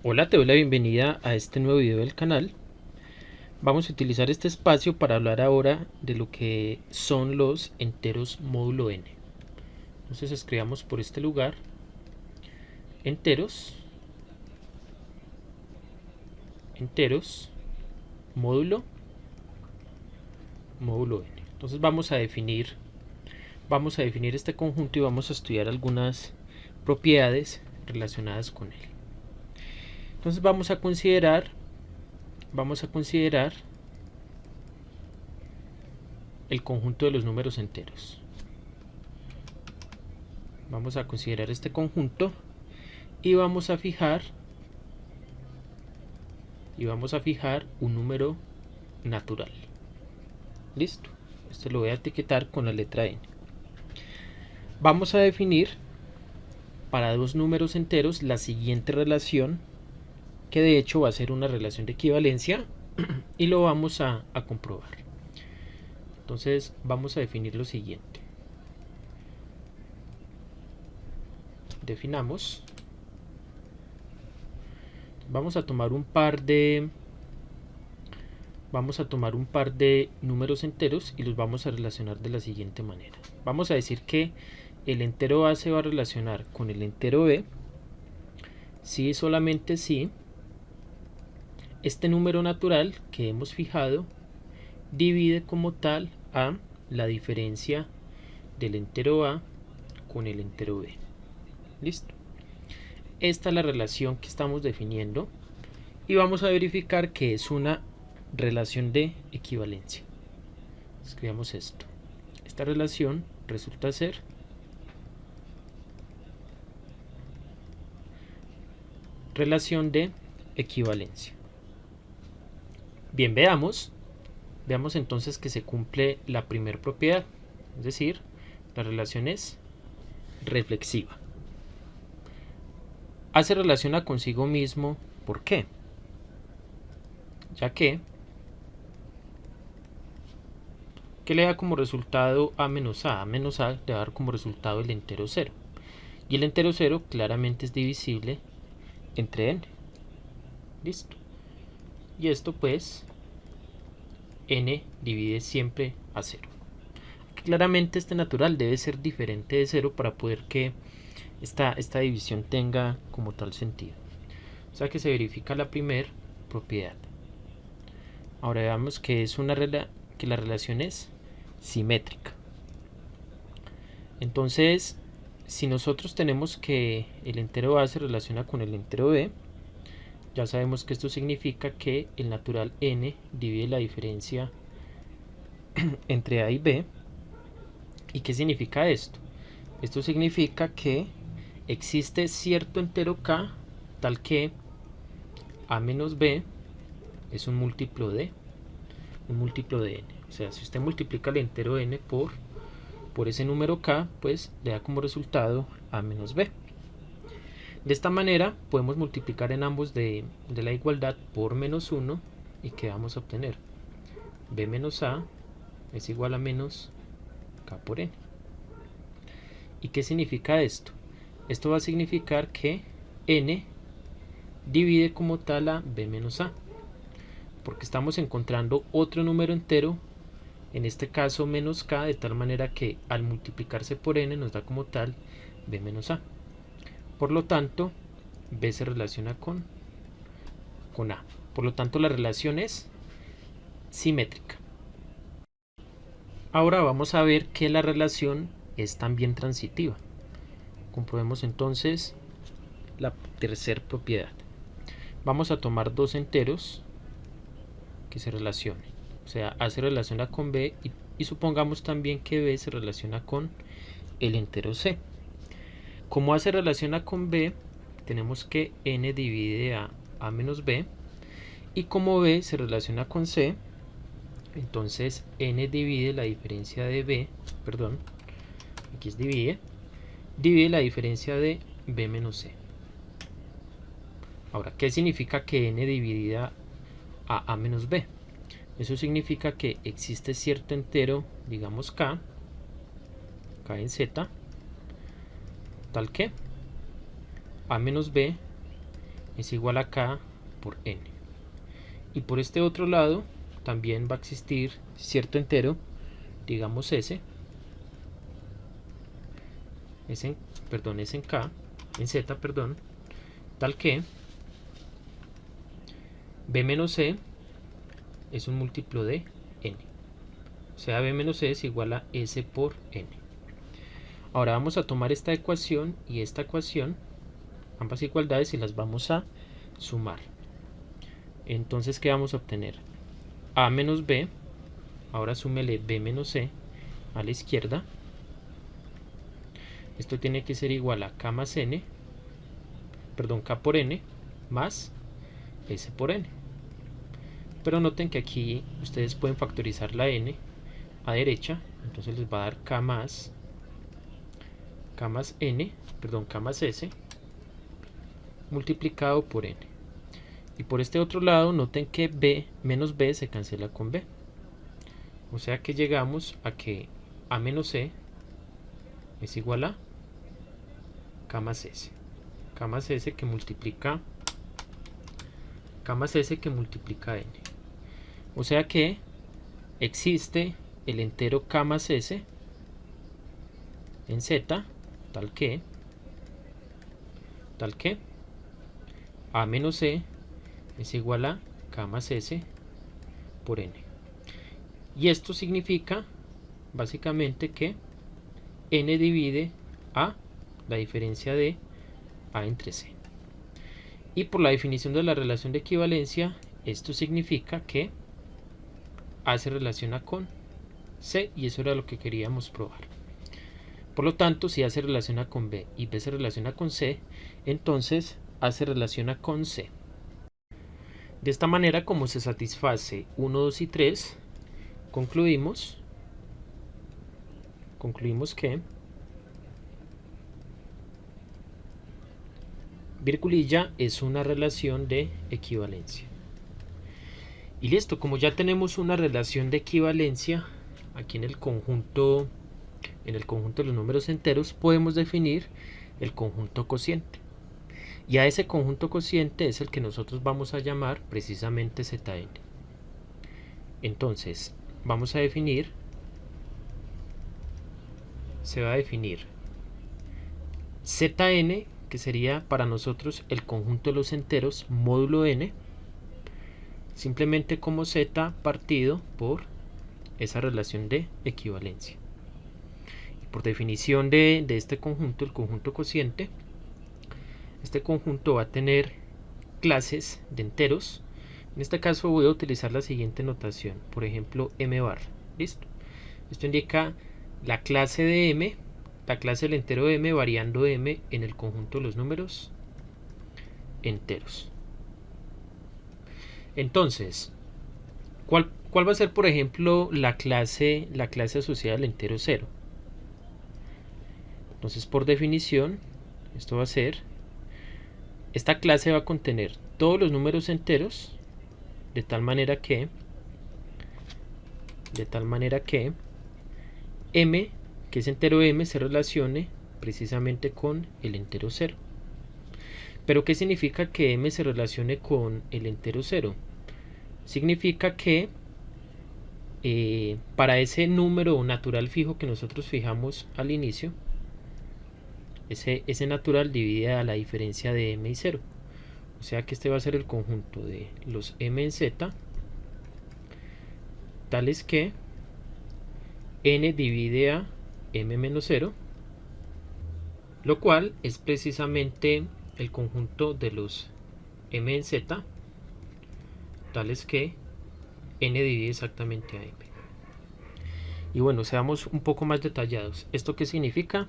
Hola, te doy la bienvenida a este nuevo video del canal. Vamos a utilizar este espacio para hablar ahora de lo que son los enteros módulo n. Entonces escribamos por este lugar enteros, enteros, módulo, módulo n. Entonces vamos a definir este conjunto y vamos a estudiar algunas propiedades relacionadas con él. Entonces vamos a considerar el conjunto de los números enteros. Vamos a considerar este conjunto y vamos a fijar un número natural. Listo. Este lo voy a etiquetar con la letra n. Vamos a definir para dos números enteros la siguiente relación, que de hecho va a ser una relación de equivalencia y lo vamos a comprobar. Entonces vamos a definir lo siguiente. Definamos. Vamos a tomar un par de números enteros y los vamos a relacionar de la siguiente manera. Vamos a decir que el entero a se va a relacionar con el entero b si y solamente si este número natural que hemos fijado divide como tal a la diferencia del entero a con el entero b. Listo. Esta es la relación que estamos definiendo y vamos a verificar que es una relación de equivalencia. Escribamos esto. Esta relación resulta ser relación de equivalencia. Bien, veamos entonces que se cumple la primera propiedad, es decir, la relación es reflexiva. A se relaciona consigo mismo, ¿por qué? Ya que ¿qué le da como resultado a menos a? A menos a le va a dar como resultado el entero 0. Y el entero 0 claramente es divisible entre n. Listo. Y esto pues n divide siempre a 0. Claramente este natural debe ser diferente de 0 para poder que esta división tenga como tal sentido. O sea que se verifica la primera propiedad. Ahora veamos que la relación es simétrica. Entonces, si nosotros tenemos que el entero a se relaciona con el entero b, ya sabemos que esto significa que el natural n divide la diferencia entre a y b. ¿Y qué significa esto? Esto significa que existe cierto entero k tal que a menos b es un múltiplo de n. O sea, si usted multiplica el entero n por ese número k, pues le da como resultado a menos b. De esta manera podemos multiplicar en ambos de la igualdad por menos 1 y ¿qué vamos a obtener? b menos a es igual a menos k por n. ¿Y qué significa esto? Esto va a significar que n divide como tal a b menos a, porque estamos encontrando otro número entero, en este caso menos k, de tal manera que al multiplicarse por n nos da como tal b menos a. Por lo tanto, b se relaciona con a. Por lo tanto, la relación es simétrica. Ahora vamos a ver que la relación es también transitiva. Comprobemos entonces la tercera propiedad. Vamos a tomar dos enteros que se relacionen. O sea, a se relaciona con b y supongamos también que b se relaciona con el entero c. Como a se relaciona con b, tenemos que n divide a menos b. Y como b se relaciona con c, entonces n divide la diferencia de b, perdón, aquí es divide la diferencia de b menos c. Ahora, ¿qué significa que n dividida a menos b? Eso significa que existe cierto entero, digamos k en z, tal que a menos b es igual a k por n. Y por este otro lado también va a existir cierto entero, digamos s, es en k, en z, perdón, tal que b menos c es un múltiplo de n. O sea, b menos c es igual a s por n. Ahora vamos a tomar esta ecuación y esta ecuación, ambas igualdades, y las vamos a sumar. Entonces, ¿qué vamos a obtener? A menos b, ahora súmele b menos c a la izquierda. Esto tiene que ser igual a k más n, perdón, k por n más s por n. Pero noten que aquí ustedes pueden factorizar la n a derecha, entonces les va a dar k más n, perdón, k más s multiplicado por n. Y por este otro lado, noten que b menos b se cancela con b. O sea que llegamos a que a menos c es igual a k más s. K más s que multiplica n. O sea que existe el entero k más s en z, tal que a menos c es igual a k más s por n. Y esto significa básicamente que n divide a la diferencia de a entre c. Y por la definición de la relación de equivalencia, esto significa que a se relaciona con c, y eso era lo que queríamos probar. Por lo tanto, si a se relaciona con b y b se relaciona con c, entonces a se relaciona con c. De esta manera, como se satisface 1, 2 y 3, concluimos que virgulilla es una relación de equivalencia. Y listo, como ya tenemos una relación de equivalencia aquí en el conjunto de los números enteros, podemos definir el conjunto cociente. Y a ese conjunto cociente es el que nosotros vamos a llamar precisamente Zn. Entonces, se va a definir Zn, que sería para nosotros el conjunto de los enteros módulo n, simplemente como z partido por esa relación de equivalencia. Y por definición de este conjunto, el conjunto cociente, este conjunto va a tener clases de enteros. En este caso voy a utilizar la siguiente notación, por ejemplo m bar. ¿Listo? Esto indica la clase de m, la clase del entero m variando m en el conjunto de los números enteros. Entonces, ¿cuál va a ser, por ejemplo, la clase asociada al entero 0? Entonces, por definición, esto va a ser, esta clase va a contener todos los números enteros de tal manera que m, que es entero m, se relacione precisamente con el entero 0. ¿Pero qué significa que m se relacione con el entero 0? Significa que para ese número natural fijo que nosotros fijamos al inicio, ese natural divide a la diferencia de m y 0. O sea que este va a ser el conjunto de los m en z, tales que n divide a m menos 0, lo cual es precisamente el conjunto de los m en z, tales que n divide exactamente a m. Y bueno, seamos un poco más detallados. ¿Esto qué significa?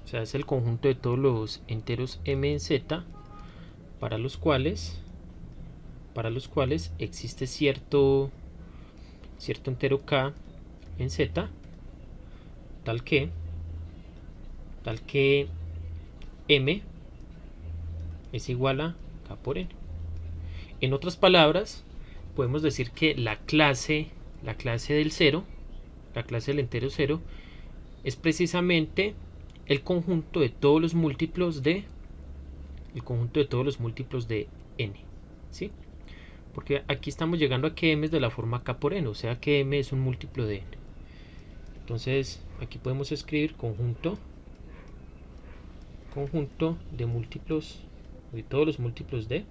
O sea, es el conjunto de todos los enteros m en z para los cuales existe cierto entero k en z, tal que m es igual a k por n. En otras palabras, podemos decir que la clase del 0, la clase del entero 0, es precisamente el conjunto de todos los múltiplos de el conjunto de todos los múltiplos de n, ¿sí? Porque aquí estamos llegando a que m es de la forma k por n, o sea que m es un múltiplo de n. Entonces aquí podemos escribir conjunto de múltiplos, de todos los múltiplos de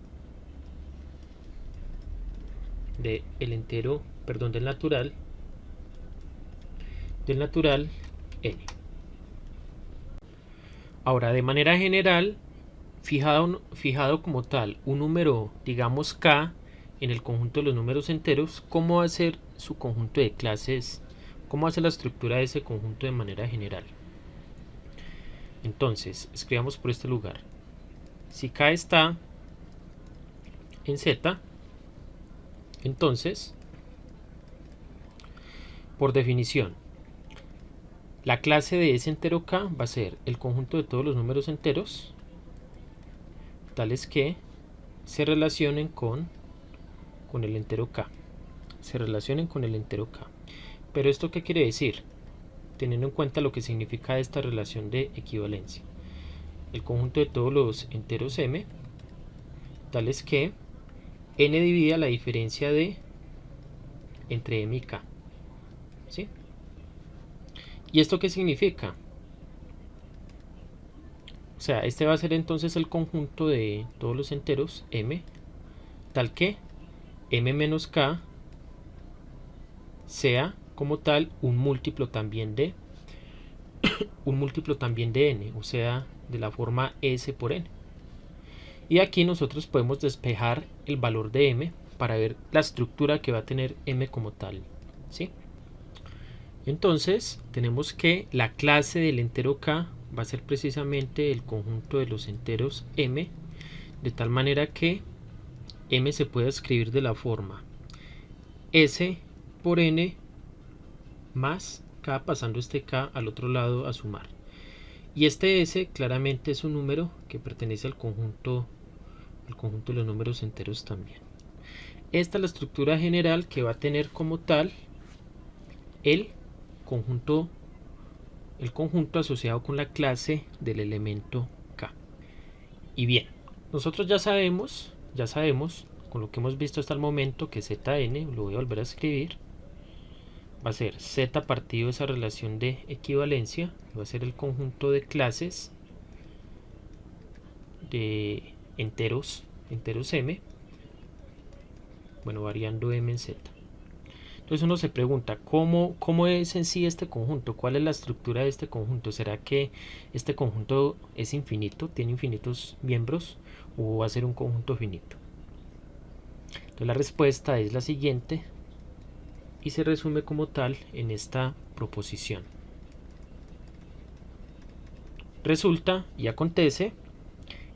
el entero, perdón, del natural n. Ahora, de manera general, fijado como tal un número, digamos k, en el conjunto de los números enteros, ¿cómo va a ser su conjunto de clases? ¿Cómo va a ser la estructura de ese conjunto de manera general? Entonces, escribamos por este lugar. Si k está en z, entonces, por definición, la clase de ese entero k va a ser el conjunto de todos los números enteros, tales que se relacionen con el entero k. Pero ¿esto qué quiere decir? Teniendo en cuenta lo que significa esta relación de equivalencia. El conjunto de todos los enteros m, tales que n divida la diferencia de entre m y k. ¿Sí? ¿Y esto qué significa? O sea, este va a ser entonces el conjunto de todos los enteros m, tal que m menos k sea como tal un múltiplo también de n, o sea, de la forma s por n. Y aquí nosotros podemos despejar el valor de m para ver la estructura que va a tener m como tal, ¿sí? Entonces tenemos que la clase del entero k va a ser precisamente el conjunto de los enteros m, de tal manera que m se puede escribir de la forma s por n más k, pasando este k al otro lado a sumar. Y este s claramente es un número que pertenece al conjunto de los números enteros también. Esta es la estructura general que va a tener como tal el conjunto asociado con la clase del elemento k. Y bien, nosotros ya sabemos con lo que hemos visto hasta el momento que Zn, lo voy a volver a escribir, va a ser z partido de esa relación de equivalencia, va a ser el conjunto de clases de enteros m, bueno, variando m en z. Entonces uno se pregunta, ¿cómo es en sí este conjunto? ¿Cuál es la estructura de este conjunto? ¿Será que este conjunto es infinito? ¿Tiene infinitos miembros? ¿O va a ser un conjunto finito? Entonces la respuesta es la siguiente y se resume como tal en esta proposición. Resulta y acontece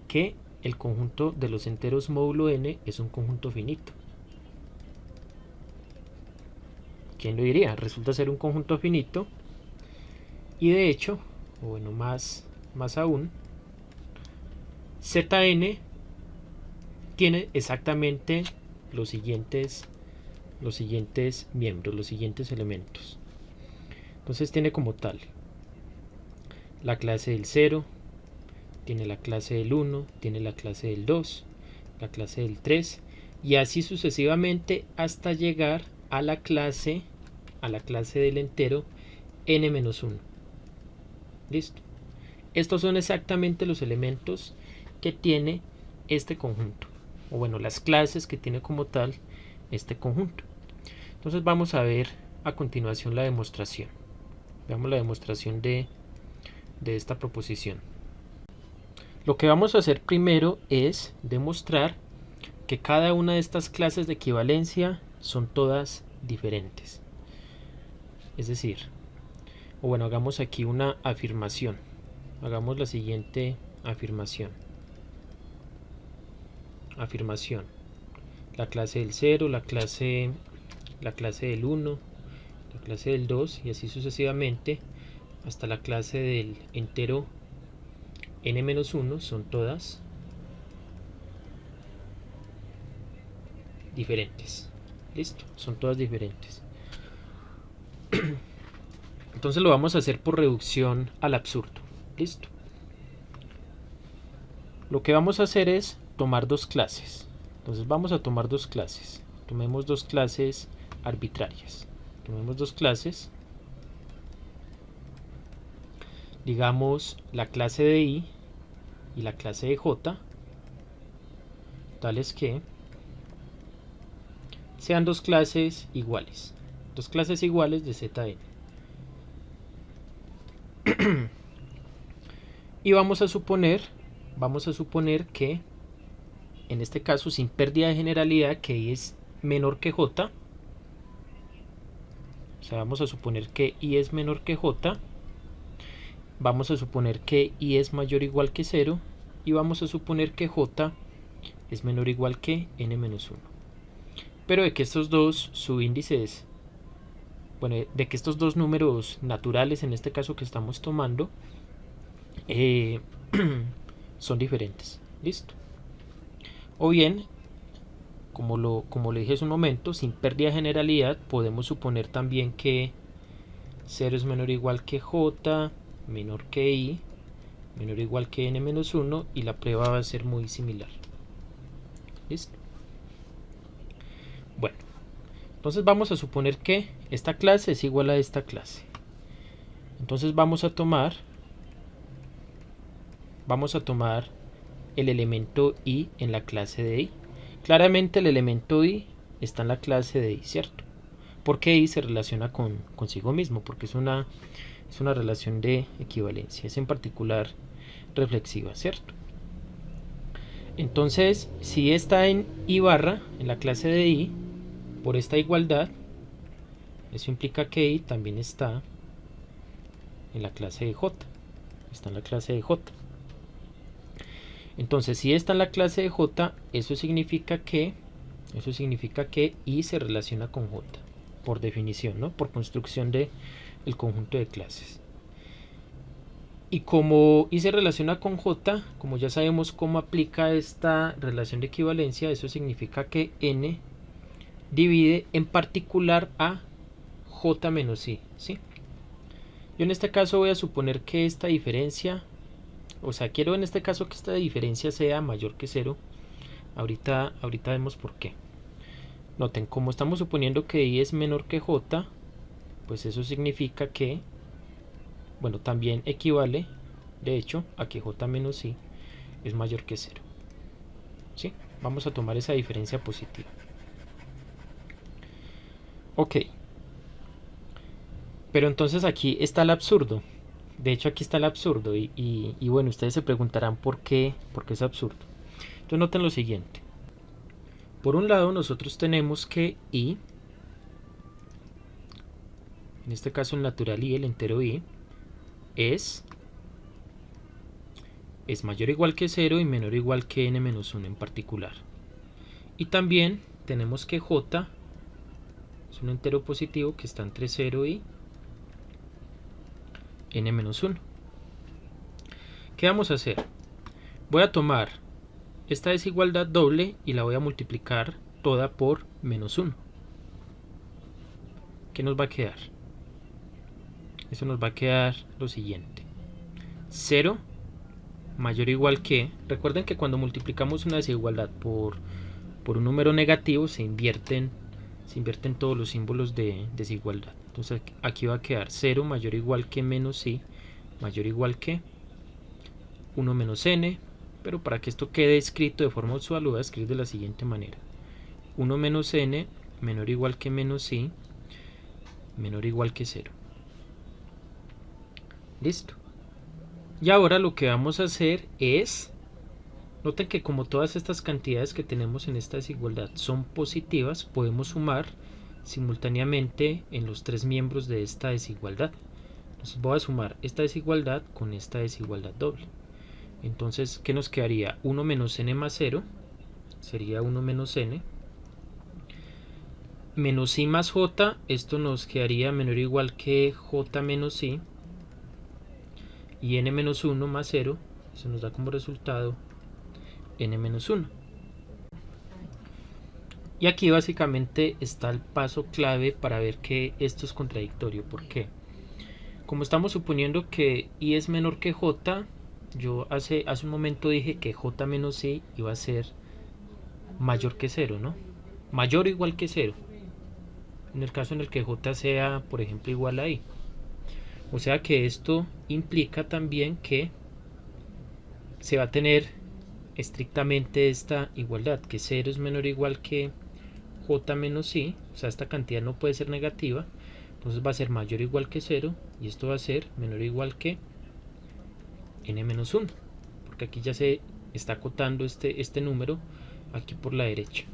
que el conjunto de los enteros módulo n es un conjunto finito. ¿Quién lo diría? Resulta ser un conjunto finito y de hecho, o bueno, más aún, Zn tiene exactamente los siguientes miembros, los siguientes elementos. Entonces tiene como tal la clase del 0, tiene la clase del 1, tiene la clase del 2, la clase del 3 y así sucesivamente hasta llegar a la clase del entero n-1. Listo. Estos son exactamente los elementos que tiene este conjunto, o bueno, las clases que tiene como tal este conjunto. Entonces vamos a ver a continuación la demostración. Veamos la demostración de esta proposición. Lo que vamos a hacer primero es demostrar que cada una de estas clases de equivalencia son todas diferentes. Es decir, o bueno, hagamos aquí una afirmación. Hagamos la siguiente afirmación. La clase del 0, la clase del 1, la clase del 2 y así sucesivamente hasta la clase del entero n-1 son todas diferentes. Listo, son todas diferentes. Entonces lo vamos a hacer por reducción al absurdo. Listo. Lo que vamos a hacer es tomar dos clases. Entonces vamos a tomar dos clases. Tomemos dos clases arbitrarias. Tomemos dos clases. Digamos la clase de I y la clase de J, tales que sean dos clases iguales. Dos clases iguales de Zn. Y vamos a suponer que en este caso, sin pérdida de generalidad, que I es menor que J. O sea, vamos a suponer que I es menor que J. Vamos a suponer que I es mayor o igual que 0. Y vamos a suponer que J es menor o igual que n-1. Pero de que estos dos subíndices, bueno, de que estos dos números naturales, en este caso que estamos tomando, son diferentes. ¿Listo? O bien, como le dije hace un momento, sin pérdida de generalidad, podemos suponer también que 0 es menor o igual que J, menor que I, menor o igual que n-1, y la prueba va a ser muy similar. ¿Listo? Bueno, entonces vamos a suponer que esta clase es igual a esta clase. Entonces vamos a tomar el elemento I en la clase de I. Claramente el elemento I está en la clase de I, ¿cierto? Porque I se relaciona consigo mismo, porque es una relación de equivalencia, es en particular reflexiva, ¿cierto? Entonces, si está en I barra, en la clase de I, por esta igualdad, eso implica que I también está en la clase de J. Está en la clase de J. Entonces, si está en la clase de J, eso significa que I se relaciona con J, por definición, ¿no? Por construcción del conjunto de clases. Y como I se relaciona con J, como ya sabemos cómo aplica esta relación de equivalencia, eso significa que N divide en particular a J menos I, ¿sí? Yo en este caso voy a suponer que esta diferencia, o sea, quiero en este caso que esta diferencia sea mayor que 0. Ahorita vemos por qué. Noten, como estamos suponiendo que I es menor que J, pues eso significa que, bueno, también equivale, de hecho, a que J menos I es mayor que 0. ¿Sí? Vamos a tomar esa diferencia positiva. Ok. Pero entonces aquí está el absurdo. De hecho, aquí está el absurdo. Y bueno, ustedes se preguntarán por qué es absurdo. Entonces noten lo siguiente. Por un lado, nosotros tenemos que I, en este caso el natural I, el entero I, es mayor o igual que 0 y menor o igual que n-1 en particular. Y también tenemos que J es un entero positivo que está entre 0 y n-1. ¿Qué vamos a hacer? Voy a tomar esta desigualdad doble y la voy a multiplicar toda por menos 1. ¿Qué nos va a quedar? Eso nos va a quedar lo siguiente. 0 mayor o igual que, recuerden que cuando multiplicamos una desigualdad por un número negativo se invierten todos los símbolos de desigualdad. Entonces aquí va a quedar 0 mayor o igual que menos I mayor o igual que 1 menos n, pero para que esto quede escrito de forma usual lo voy a escribir de la siguiente manera: 1 menos n menor o igual que menos I menor o igual que 0. Listo. Y ahora lo que vamos a hacer es, noten que como todas estas cantidades que tenemos en esta desigualdad son positivas, podemos sumar simultáneamente en los tres miembros de esta desigualdad. Entonces voy a sumar esta desigualdad con esta desigualdad doble. Entonces, ¿qué nos quedaría? 1 menos n más 0 sería 1 menos n. Menos i más j, esto nos quedaría menor o igual que j menos i. Y n menos 1 más 0, eso nos da como resultado n menos 1. Y aquí básicamente está el paso clave para ver que esto es contradictorio. ¿Por qué? Como estamos suponiendo que i es menor que j, yo hace un momento dije que j menos i iba a ser mayor que 0, ¿no? Mayor o igual que 0. En el caso en el que j sea, por ejemplo, igual a i. O sea que esto implica también que se va a tener estrictamente esta igualdad, que 0 es menor o igual que j menos i, o sea, esta cantidad no puede ser negativa, entonces va a ser mayor o igual que 0, y esto va a ser menor o igual que n menos 1, porque aquí ya se está acotando este número aquí por la derecha.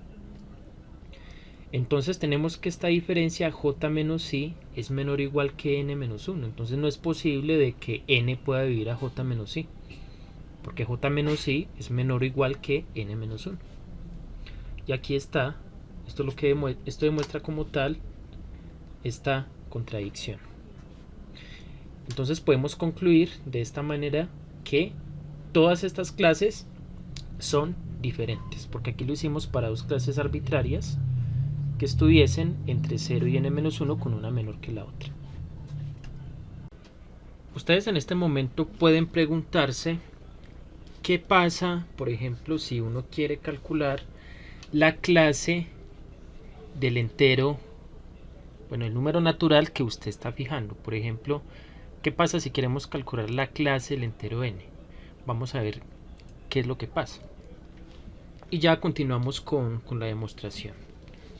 Entonces tenemos que esta diferencia j menos i es menor o igual que n menos 1, entonces no es posible de que n pueda dividir a j menos i, porque j menos i es menor o igual que n menos 1. Y aquí está, esto demuestra como tal esta contradicción. Entonces podemos concluir de esta manera que todas estas clases son diferentes, porque aquí lo hicimos para dos clases arbitrarias que estuviesen entre 0 y n-1 con una menor que la otra. Ustedes en este momento pueden preguntarse qué pasa, por ejemplo, si uno quiere calcular la clase del entero, bueno, el número natural que usted está fijando. Por ejemplo, ¿qué pasa si queremos calcular la clase del entero n? Vamos a ver qué es lo que pasa. Y ya continuamos con la demostración.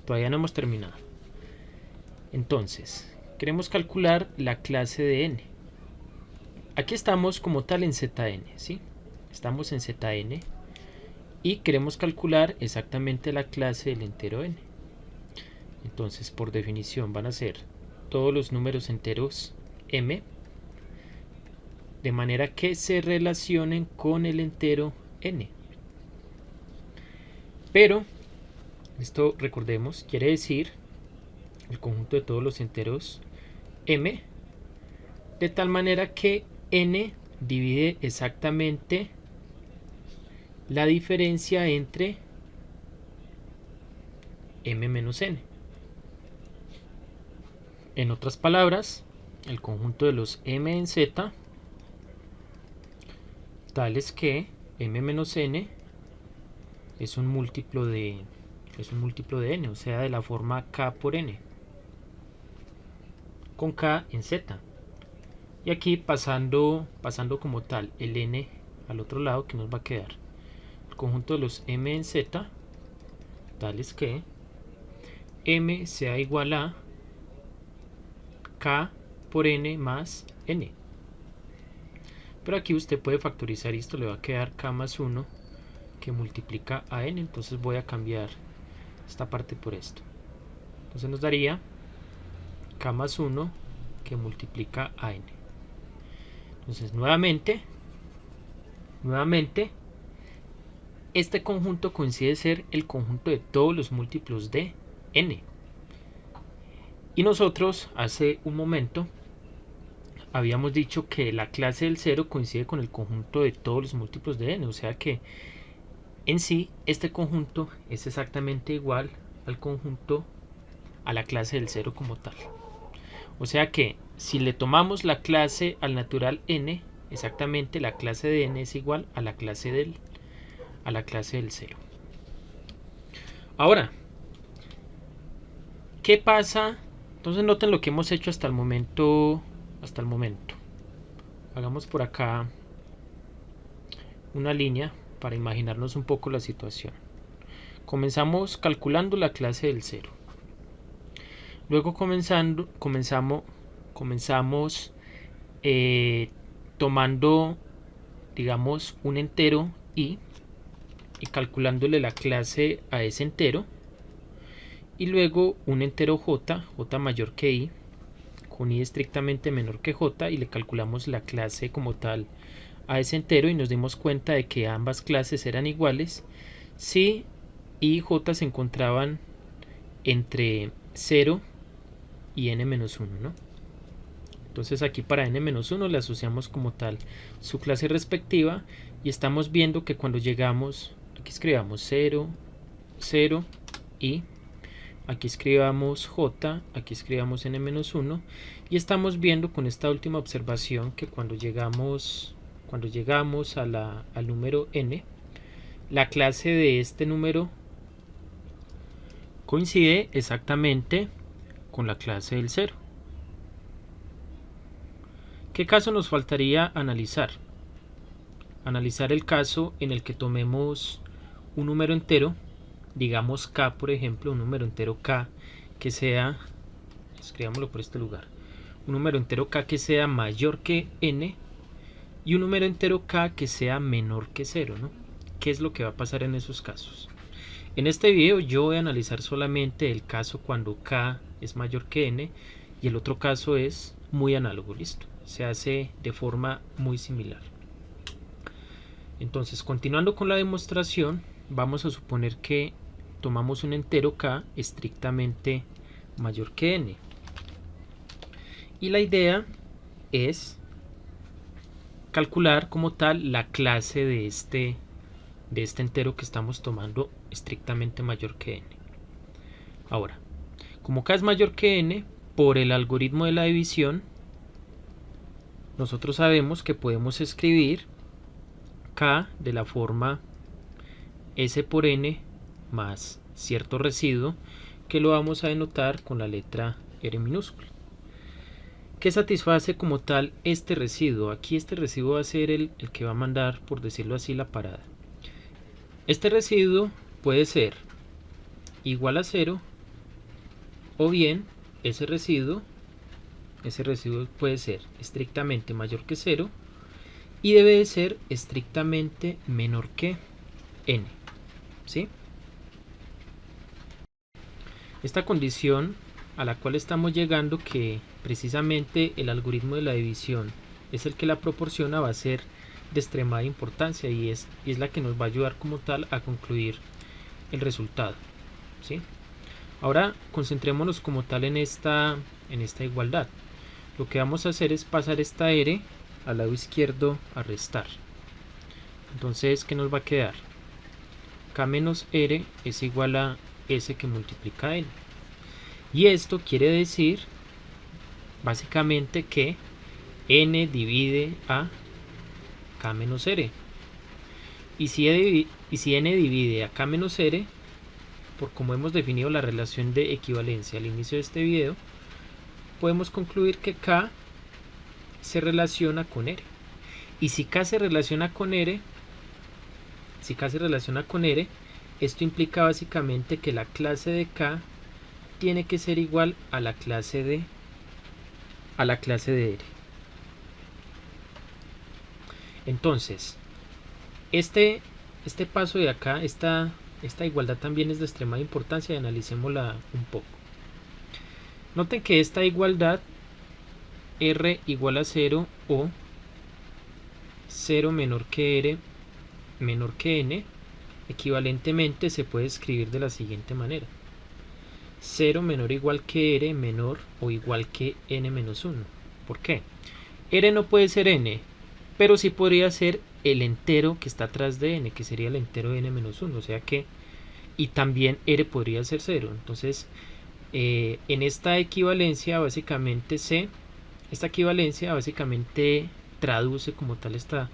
Todavía no hemos terminado. Entonces, queremos calcular la clase de n. Aquí estamos como tal en Zn, ¿sí? Estamos en Zn y queremos calcular exactamente la clase del entero n. Entonces, por definición, van a ser todos los números enteros m, de manera que se relacionen con el entero n. Pero esto, recordemos, quiere decir el conjunto de todos los enteros m, de tal manera que n divide exactamente la diferencia entre m menos n. En otras palabras, el conjunto de los m en z, tales que m menos n es un múltiplo de n, o sea, de la forma k por n, con k en z. Y aquí pasando como tal el n al otro lado, que nos va a quedar el conjunto de los m en z, tales que m sea igual a k por n más n. Pero aquí usted puede factorizar esto, le va a quedar k más 1 que multiplica a n, entonces voy a cambiar esta parte por esto. Entonces nos daría k más 1 que multiplica a n. Entonces nuevamente, este conjunto coincide ser el conjunto de todos los múltiplos de n. Y nosotros hace un momento habíamos dicho que la clase del 0 coincide con el conjunto de todos los múltiplos de n, o sea que en sí este conjunto es exactamente igual al conjunto, a la clase del 0 como tal. O sea que si le tomamos la clase al natural n, exactamente la clase de n es igual a la clase del 0. Ahora, ¿qué pasa? Entonces noten lo que hemos hecho hasta el momento. Hagamos por acá una línea para imaginarnos un poco la situación. Comenzamos calculando la clase del 0. Luego comenzamos tomando, digamos, un entero i y calculándole la clase a ese entero. Y luego un entero j mayor que i, con i estrictamente menor que j, y le calculamos la clase como tal a ese entero y nos dimos cuenta de que ambas clases eran iguales si i y j se encontraban entre 0 y n-1, ¿no? Entonces aquí para n-1 le asociamos como tal su clase respectiva y estamos viendo que cuando llegamos, aquí escribamos 0, 0 y aquí escribamos j, aquí escribamos n-1 y estamos viendo con esta última observación que cuando llegamos cuando llegamos al número n, la clase de este número coincide exactamente con la clase del 0. ¿Qué caso nos faltaría analizar? Analizar el caso en el que tomemos un número entero, digamos k, por ejemplo, un número entero k que sea, escribámoslo por este lugar, un número entero k que sea mayor que n y un número entero k que sea menor que 0, ¿no? ¿Qué es lo que va a pasar en esos casos? En este video yo voy a analizar solamente el caso cuando k es mayor que n y el otro caso es muy análogo, listo. Se hace de forma muy similar. Entonces, continuando con la demostración, vamos a suponer que tomamos un entero k estrictamente mayor que n. Y la idea es calcular como tal la clase de este entero que estamos tomando estrictamente mayor que n. Ahora, como k es mayor que n, por el algoritmo de la división, nosotros sabemos que podemos escribir k de la forma s por n más cierto residuo, que lo vamos a denotar con la letra r minúscula. ¿Qué satisface como tal este residuo? Aquí este residuo va a ser el que va a mandar, por decirlo así, la parada. Este residuo puede ser igual a 0 o bien ese residuo puede ser estrictamente mayor que 0 y debe de ser estrictamente menor que n, ¿sí? Esta condición a la cual estamos llegando, que precisamente el algoritmo de la división es el que la proporciona, va a ser de extremada importancia y es la que nos va a ayudar como tal a concluir el resultado, ¿sí? Ahora concentrémonos como tal en esta igualdad. Lo que vamos a hacer es pasar esta r al lado izquierdo a restar. Entonces, ¿qué nos va a quedar? K menos r es igual a s que multiplica n. Y esto quiere decir básicamente que n divide a k menos r. Y si n divide a k menos r, por como hemos definido la relación de equivalencia al inicio de este video, podemos concluir que k se relaciona con r. Y si k se relaciona con r, esto implica básicamente que la clase de k tiene que ser igual a la clase de r. Entonces, este paso de acá, esta igualdad también es de extrema importancia y analicémosla un poco. Noten que esta igualdad r igual a 0 o 0 menor que r menor que n, equivalentemente se puede escribir de la siguiente manera: 0 menor o igual que r menor o igual que n menos 1. ¿Por qué? R no puede ser n, pero sí podría ser el entero que está atrás de n, que sería el entero de n menos 1, o sea que, y también r podría ser 0. Entonces, en esta equivalencia básicamente traduce como tal esta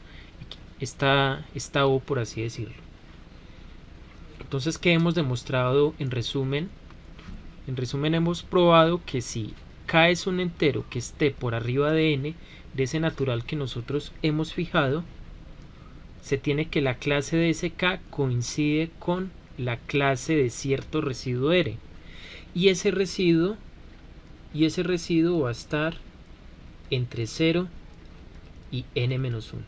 O, por así decirlo. Entonces, ¿qué hemos demostrado en resumen? En resumen, hemos probado que si k es un entero que esté por arriba de n, de ese natural que nosotros hemos fijado, se tiene que la clase de ese k coincide con la clase de cierto residuo r. Y ese residuo va a estar entre 0 y n menos 1.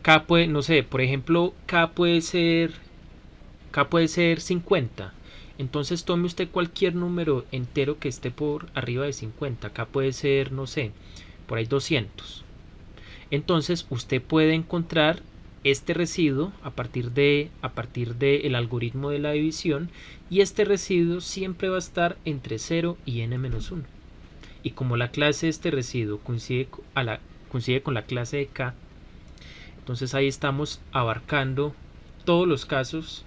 K puede, no sé, por ejemplo, K puede ser 50. Entonces tome usted cualquier número entero que esté por arriba de 50. K puede ser, no sé, por ahí 200. Entonces usted puede encontrar este residuo a partir de el algoritmo de la división, y este residuo siempre va a estar entre 0 y n menos 1. Y como la clase de este residuo coincide con la clase de k, entonces ahí estamos abarcando todos los casos,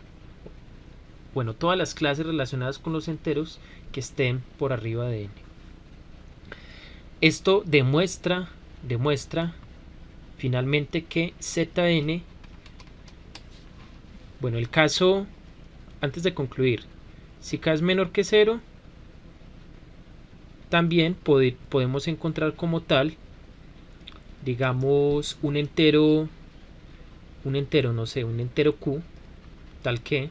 bueno, todas las clases relacionadas con los enteros que estén por arriba de n. Esto demuestra finalmente que Zn, bueno, el caso, antes de concluir, si k es menor que 0, también podemos encontrar como tal, digamos, un entero, no sé, un entero q, tal que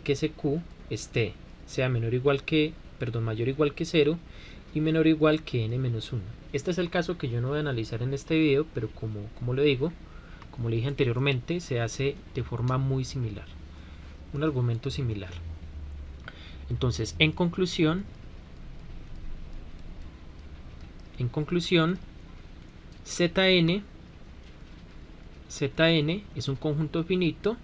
ese q sea menor o igual que, mayor o igual que 0 y menor o igual que n-1. Este es el caso que yo no voy a analizar en este video, pero como le dije anteriormente, se hace de forma muy similar, un argumento similar. Entonces, en conclusión, Zn es un conjunto finito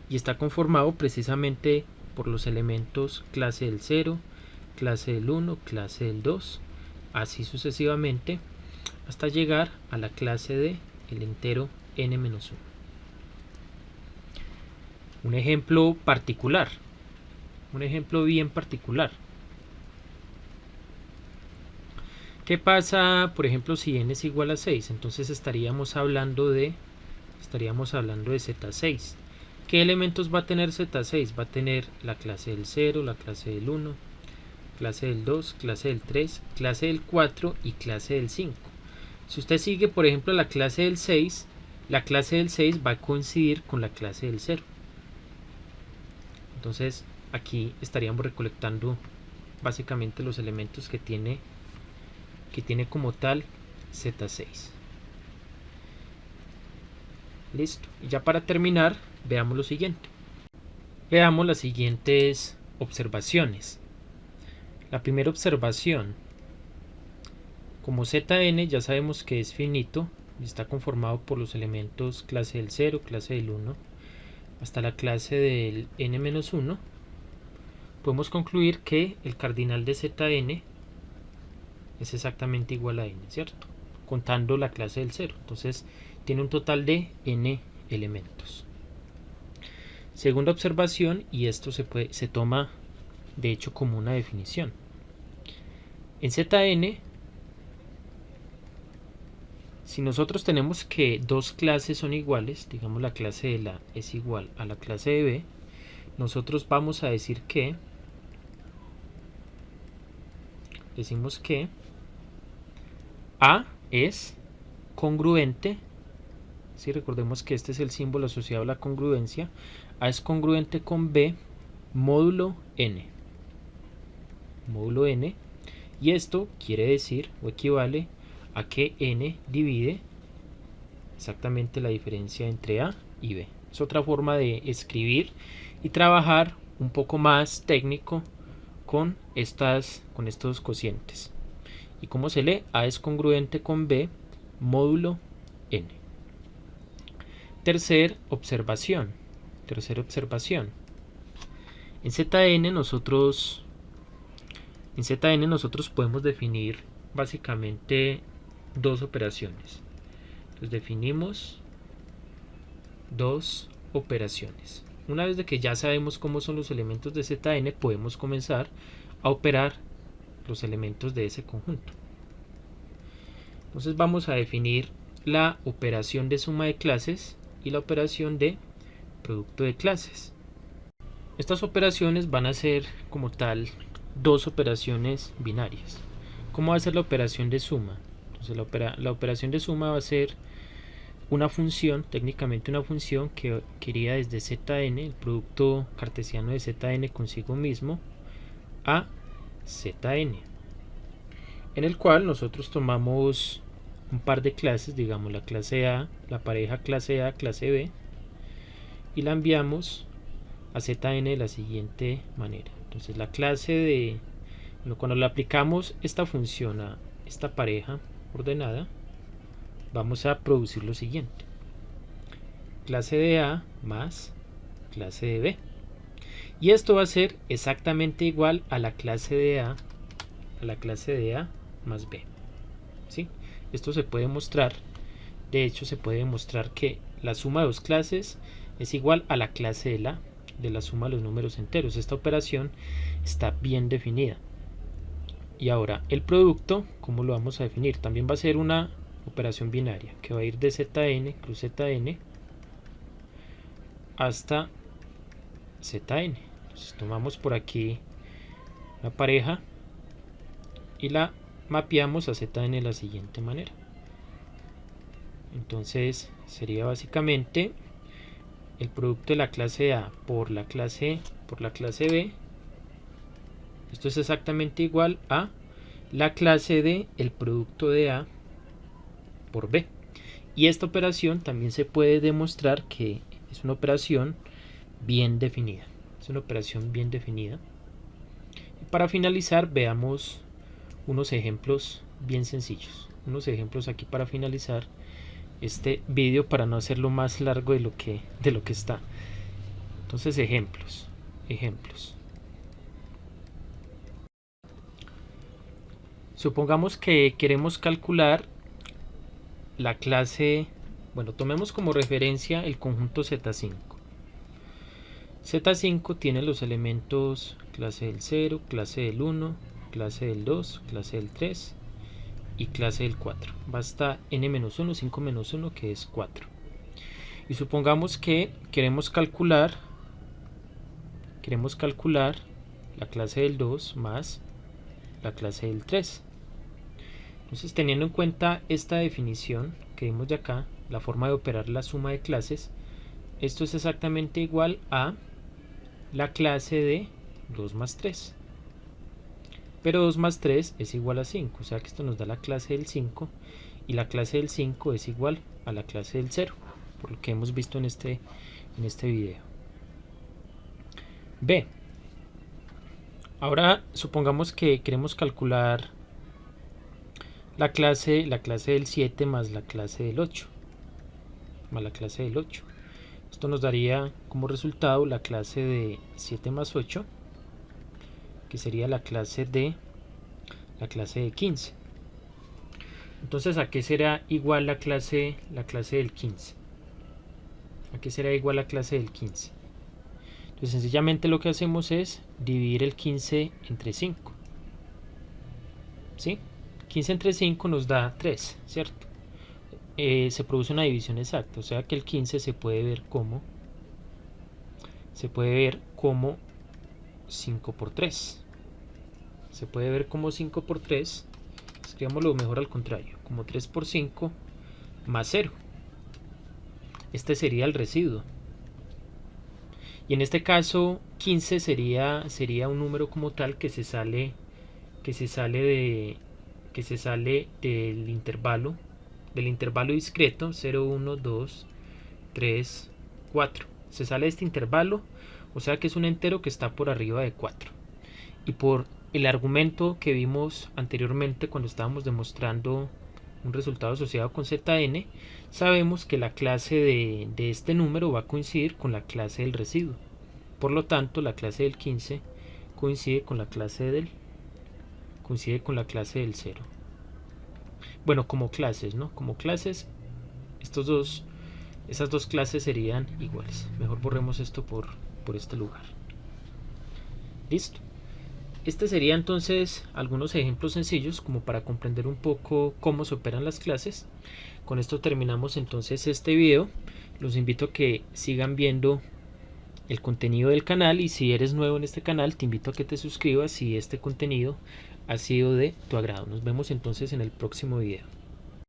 y está conformado precisamente por los elementos clase del 0, clase del 1, clase del 2, así sucesivamente, hasta llegar a la clase de el entero n-1. Un ejemplo particular, un ejemplo bien particular. ¿Qué pasa, por ejemplo, si n es igual a 6? Entonces estaríamos hablando de Z6. ¿Qué elementos va a tener Z6? Va a tener la clase del 0, la clase del 1, clase del 2, clase del 3, clase del 4 y clase del 5. Si usted sigue, por ejemplo, la clase del 6, la clase del 6 va a coincidir con la clase del 0. Entonces, aquí estaríamos recolectando básicamente los elementos que tiene como tal Z6. Listo. Y ya para terminar, veamos lo siguiente. Veamos las siguientes observaciones. La primera observación. Como Zn ya sabemos que es finito y está conformado por los elementos clase del 0, clase del 1, hasta la clase del n-1, podemos concluir que el cardinal de Zn es exactamente igual a n, ¿cierto? Contando la clase del 0. Entonces tiene un total de n elementos. Segunda observación, y esto se toma de hecho como una definición. En Zn, si nosotros tenemos que dos clases son iguales, digamos la clase de la es igual a la clase de b, nosotros vamos a decir que A es congruente, si recordemos que este es el símbolo asociado a la congruencia, A es congruente con B módulo n, y esto quiere decir o equivale a que n divide exactamente la diferencia entre A y B. Es otra forma de escribir y trabajar un poco más técnico con estos cocientes. ¿Y cómo se lee? A es congruente con B módulo n. Tercera observación. En Zn nosotros podemos definir básicamente dos operaciones. Entonces definimos dos operaciones. Una vez de que ya sabemos cómo son los elementos de Zn, podemos comenzar a operar los elementos de ese conjunto. Entonces vamos a definir la operación de suma de clases y la operación de producto de clases. Estas operaciones van a ser como tal dos operaciones binarias. ¿Cómo va a ser la operación de suma? Entonces la operación de suma va a ser una función, técnicamente una función que iría desde Zn, el producto cartesiano de Zn consigo mismo, a Zn, en el cual nosotros tomamos un par de clases, digamos la clase A, la pareja clase A, clase B, y la enviamos a Zn de la siguiente manera. Entonces la clase de, cuando le aplicamos esta función a esta pareja ordenada, vamos a producir lo siguiente: clase de A más clase de B, y esto va a ser exactamente igual a la clase de A más B, ¿sí? Esto se puede mostrar, de hecho se puede demostrar que la suma de dos clases es igual a la clase de la suma de los números enteros. Esta operación está bien definida. Y ahora el producto, ¿cómo lo vamos a definir? También va a ser una operación binaria, que va a ir de ZN, cruz ZN, hasta ZN. Entonces tomamos por aquí la pareja y la mapeamos a ZN de la siguiente manera. Entonces sería básicamente el producto de la clase A por la clase B. Esto es exactamente igual a la clase de el producto de A por B. Y esta operación también se puede demostrar que es una operación bien definida. Es una operación bien definida. Y para finalizar, veamos unos ejemplos bien sencillos. Unos ejemplos aquí para finalizar este vídeo, para no hacerlo más largo de lo que está. Entonces, ejemplos. Supongamos que queremos calcular la clase, bueno, tomemos como referencia el conjunto Z5. Z5 tiene los elementos clase del 0, clase del 1, clase del 2, clase del 3 y clase del 4. Basta n-1, 5-1, que es 4. Y supongamos que queremos calcular la clase del 2 más la clase del 3. Entonces, teniendo en cuenta esta definición que vimos de acá, la forma de operar la suma de clases, esto es exactamente igual a la clase de 2 más 3. Pero 2 más 3 es igual a 5, o sea que esto nos da la clase del 5, y la clase del 5 es igual a la clase del 0, por lo que hemos visto en este video. B. Ahora supongamos que queremos calcular la clase del 7 más la clase del 8. Esto nos daría como resultado la clase de 7 más 8, que sería la clase de 15. Entonces, ¿a qué será igual la clase del 15? ¿A qué será igual la clase del 15? Entonces, sencillamente lo que hacemos es dividir el 15 entre 5. ¿Sí? 15 entre 5 nos da 3, ¿cierto? Se produce una división exacta, o sea que el 15 se puede ver como 5 por 3. Se puede ver como 5 por 3. Escribámoslo mejor al contrario, como 3 por 5 más 0. Este sería el residuo. Y en este caso 15 sería un número como tal que se sale del intervalo discreto 0, 1, 2, 3, 4. Se sale de este intervalo, o sea que es un entero que está por arriba de 4. Y por el argumento que vimos anteriormente cuando estábamos demostrando un resultado asociado con Zn, sabemos que la clase de este número va a coincidir con la clase del residuo. Por lo tanto, la clase del 15 coincide con la clase del 0. Bueno, como clases, ¿no? Como clases, esas dos clases serían iguales. Mejor borremos esto por este lugar. Listo. Este sería entonces algunos ejemplos sencillos como para comprender un poco cómo se operan las clases. Con esto terminamos entonces este video. Los invito a que sigan viendo el contenido del canal, y si eres nuevo en este canal te invito a que te suscribas si este contenido ha sido de tu agrado. Nos vemos entonces en el próximo video.